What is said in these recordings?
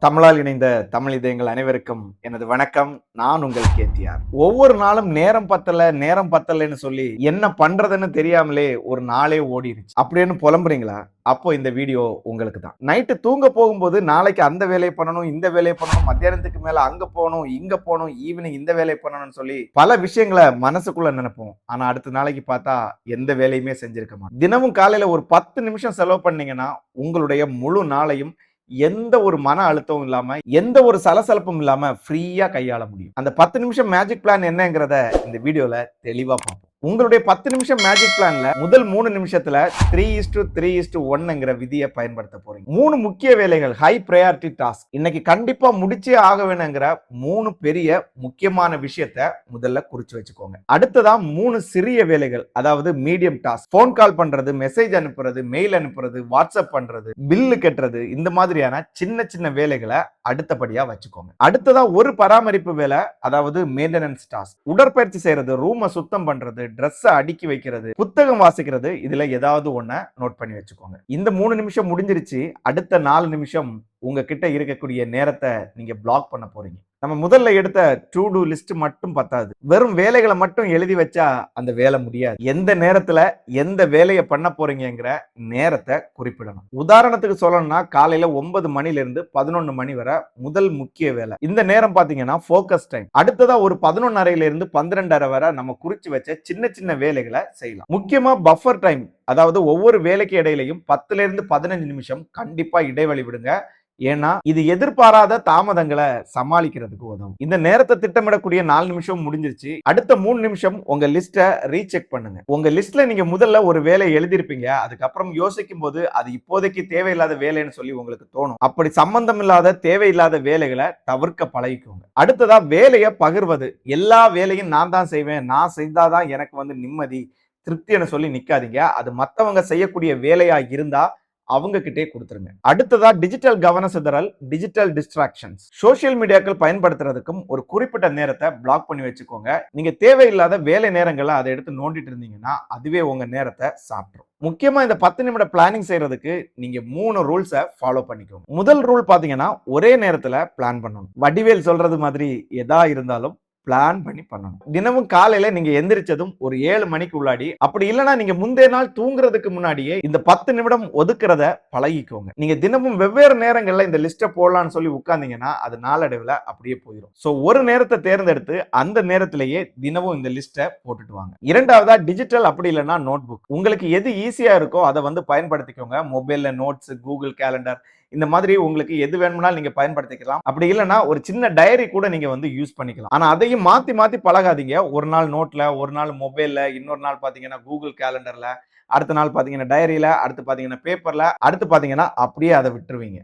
தமிழால் இணைந்த தமிழ் இதயங்கள் அனைவருக்கும் எனது வணக்கம். நான் உங்கள் கேடிஆர். ஒவ்வொரு நாளும் நேரம் பத்தலன்னு சொல்லி என்ன பண்றதுன்னு தெரியாமலே ஒரு நாளே ஓடிடுச்சு அப்படின்னு புலம்புறீங்களா? அப்போ இந்த வீடியோ உங்களுக்கு தான். நைட்டு தூங்க போகும்போது நாளைக்கு அந்த வேலையை பண்ணணும், இந்த வேலையை பண்ணணும், மத்தியானத்துக்கு மேல அங்க போகணும், இங்க போகணும், ஈவினிங் இந்த வேலையை பண்ணணும்னு சொல்லி பல விஷயங்களை மனசுக்குள்ள நினைப்போம். ஆனா அடுத்த நாளைக்கு பார்த்தா எந்த வேலையுமே செஞ்சிருக்க மாட்டோம். தினமும் காலையில ஒரு 10 நிமிஷம் செலவு பண்ணீங்கன்னா உங்களுடைய முழு நாளையும் எந்த ஒரு மன அழுத்தமும் இல்லாம, எந்த ஒரு சலசலப்பும் இல்லாம ஃப்ரீயா கையாள முடியும். அந்த 10 நிமிஷம் மேஜிக் பிளான் என்னங்கிறத இந்த வீடியோல தெளிவா பார்ப்போம். உங்களுடைய 10 நிமிஷம் மேஜிக் பிளான்ல முதல் 3 நிமிஷத்துல 3:3:1ங்கிற விதியை பயன்படுத்த போறீங்க. 3 முக்கிய வேலைகள், ஹை பிரையாரிட்டி டாஸ்க். இன்னைக்கு கண்டிப்பா முடிச்சே ஆக வேணுங்கிற 3 பெரிய முக்கியமான விஷயத்தை முதல்ல குறிச்சு வச்சுக்கோங்க. அடுத்ததா 3 சிறிய வேலைகள், அதாவது மீடியம் டாஸ்க். போன் கால் பண்றது, மெசேஜ் அனுப்புறது, மெயில் அனுப்புறது, வாட்ஸ்அப் பண்றது, பில்லு கட்டுறது, இந்த மாதிரியான சின்ன சின்ன வேலைகளை அடுத்தபடியா வச்சுக்கோங்க. அடுத்ததா ஒரு பராமரிப்பு வேலை, அதாவது மெயின்டெனன்ஸ் டாஸ்க். உடற்பயிற்சி செய்யறது, ரூமை சுத்தம் பண்றது, ட்ரெஸ் அடுக்கி வைக்கிறது, புத்தகம் வாசிக்கிறது, இதுல ஏதாவது ஒண்ண நோட் பண்ணி வச்சுக்கோங்க. இந்த 3 நிமிஷம் முடிஞ்சிருச்சு. அடுத்த 4 நிமிஷம் உங்ககிட்ட இருக்கக்கூடிய நேரத்தை நீங்க பிளாக் பண்ண போறீங்க. நம்ம முதல்ல எடுத்த டு டூ லிஸ்ட் மட்டும் பத்தாது. வெறும் வேலைகளை மட்டும் எழுதி வச்சா அந்த வேலை முடியாது. எந்த நேரத்துல எந்த வேலையை பண்ண போறீங்கிற நேரத்தை குறிப்பிடணும். உதாரணத்துக்கு சொல்லணும்னா காலையில 9 மணில இருந்து 11 மணி வரை முதல் முக்கிய வேலை. இந்த நேரம் பாத்தீங்கன்னா போக்கஸ் டைம். அடுத்ததா ஒரு 11:30 இருந்து 12:30 வரை நம்ம குறிச்சு வச்ச சின்ன சின்ன வேலைகளை செய்யலாம். முக்கியமா பஃபர் டைம், அதாவது ஒவ்வொரு வேலைக்கு இடையிலையும் 10 இருந்து 15 நிமிஷம் கண்டிப்பா இடைவெளி விடுங்க. ஏன்னா இது எதிர்பாராத தாமதங்களை சமாளிக்கிறதுக்கு உதவும். இந்த நேரத்தை திட்டமிடக்கூடிய 4 நிமிஷம் முடிஞ்சிருச்சு. அடுத்த 3 நிமிஷம் உங்க லிஸ்ட ரீசெக் பண்ணுங்க. உங்க லிஸ்ட்ல நீங்க முதல்ல ஒரு வேலையை எழுதிருப்பீங்க. அதுக்கப்புறம் யோசிக்கும் போது அது இப்போதைக்கு தேவையில்லாத வேலைன்னு சொல்லி உங்களுக்கு தோணும். அப்படி சம்பந்தம் இல்லாத தேவையில்லாத வேலைகளை தவிர்க்க பழகிக்கோங்க. அடுத்ததா வேலையை பகிர்வது. எல்லா வேலையும் நான் தான் செய்வேன், நான் செய்தாதான் எனக்கு நிம்மதி திருப்தின்னு சொல்லி நிக்காதீங்க. அது மத்தவங்க செய்யக்கூடிய வேலையா இருந்தா அவங்க கிட்டே கொடுத்துருங்க. அடுத்ததா டிஜிட்டல் கவன சிதறல், டிஜிட்டல் டிஸ்ட்ராக்ஷன்ஸ். சோசியல் மீடியாக்கள் பயன்படுத்துறதுக்கும் ஒரு குறிப்பிட்ட நேரத்தை பிளாக் பண்ணி வச்சுக்கோங்க. நீங்க தேவையில்லாத வேலை நேரங்களை அதை எடுத்து நோண்டிட்டு இருந்தீங்கன்னா அதுவே உங்க நேரத்தை சாப்பிடும். முக்கியமா இந்த 10 நிமிட பிளானிங் செய்யறதுக்கு நீங்க 3 ரூல்ஸை ஃபாலோ பண்ணிக்கோங்க. முதல் ரூல் பாத்தீங்கன்னா ஒரே நேரத்துல பிளான் பண்ணணும். வடிவேல் சொல்றது மாதிரி எதா இருந்தாலும் பிளான் பண்ணி பண்ணணும். தினமும் காலையில நீங்க எந்திரிச்சதும் ஒரு 7 மணிக்கு உள்ளாடி, அப்படி இல்லைன்னா நீங்க முந்தைய நாள் தூங்குறதுக்கு முன்னாடியே இந்த 10 நிமிடம் ஒதுக்குறத பழகிக்கோங்க. நீங்க தினமும் வெவ்வேறு நேரங்கள்ல இந்த லிஸ்ட்டை போடலாம்னு சொல்லி உட்கார்ந்தீங்கன்னா அது நாளடைவுல அப்படியே போயிடும். சோ ஒரு நேரத்தை தேர்ந்தெடுத்து அந்த நேரத்திலேயே தினமும் இந்த லிஸ்ட்டை போட்டுட்டு வாங்க. இரண்டாவதா டிஜிட்டல், அப்படி இல்லைன்னா நோட் புக். உங்களுக்கு எது ஈஸியா இருக்கோ அதை பயன்படுத்திக்கோங்க. மொபைல்ல நோட்ஸ், கூகுள் கேலண்டர், இந்த மாதிரி உங்களுக்கு எது வேணும்னாலும் நீங்க பயன்படுத்திக்கலாம். அப்படி இல்லைன்னா ஒரு சின்ன டைரி கூட நீங்க யூஸ் பண்ணிக்கலாம். ஆனா அதையும் மாத்தி மாத்தி பழகாதீங்க. ஒரு நாள் நோட்ல, ஒரு நாள் மொபைல்ல, இன்னொரு நாள் பாத்தீங்கன்னா கூகுள் கேலண்டர்ல, அடுத்த நாள் பாத்தீங்கன்னா டைரியில, அடுத்து பாத்தீங்கன்னா பேப்பர்ல, அடுத்து பாத்தீங்கன்னா அப்படியே அதை விட்டுருவீங்க.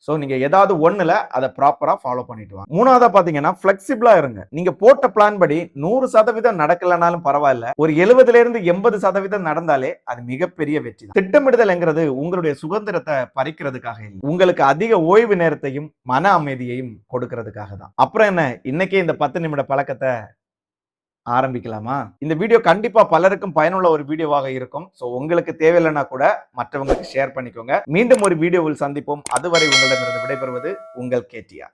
சோ நீங்க ஏதாவது ஒண்ணுல அதை ப்ராப்பரா ஃபாலோ பண்ணிட்டு வாங்க. மூணாவதா பாத்தீங்கன்னா பிளெக்சிபிளா இருங்க. நீங்க போட்ட பிளான் படி 100% நடக்கலனாலும் பரவாயில்ல, ஒரு 70 இருந்து 80% நடந்தாலே அது மிகப்பெரிய வெற்றி தான். திட்டமிடுதல்ங்கிறது உங்களுடைய சுதந்திரத்தை பறிக்கிறதுக்காக இல்லை, உங்களுக்கு அதிக ஓய்வு நேரத்தையும் மன அமைதியையும் கொடுக்கிறதுக்காக தான். அப்புறம் என்ன, இன்னைக்கே இந்த 10 நிமிட பழக்கத்தை ஆரம்பிக்கலாமா? இந்த வீடியோ கண்டிப்பா பலருக்கும் பயனுள்ள ஒரு வீடியோவாக இருக்கும். சோ உங்களுக்கு தேவையில்லைன்னா கூட மற்றவங்களுக்கு ஷேர் பண்ணிக்கோங்க. மீண்டும் ஒரு வீடியோவில் சந்திப்போம். அதுவரை உங்களிடமிருந்து விடைபெறுவது உங்கள் கேடிஆர்.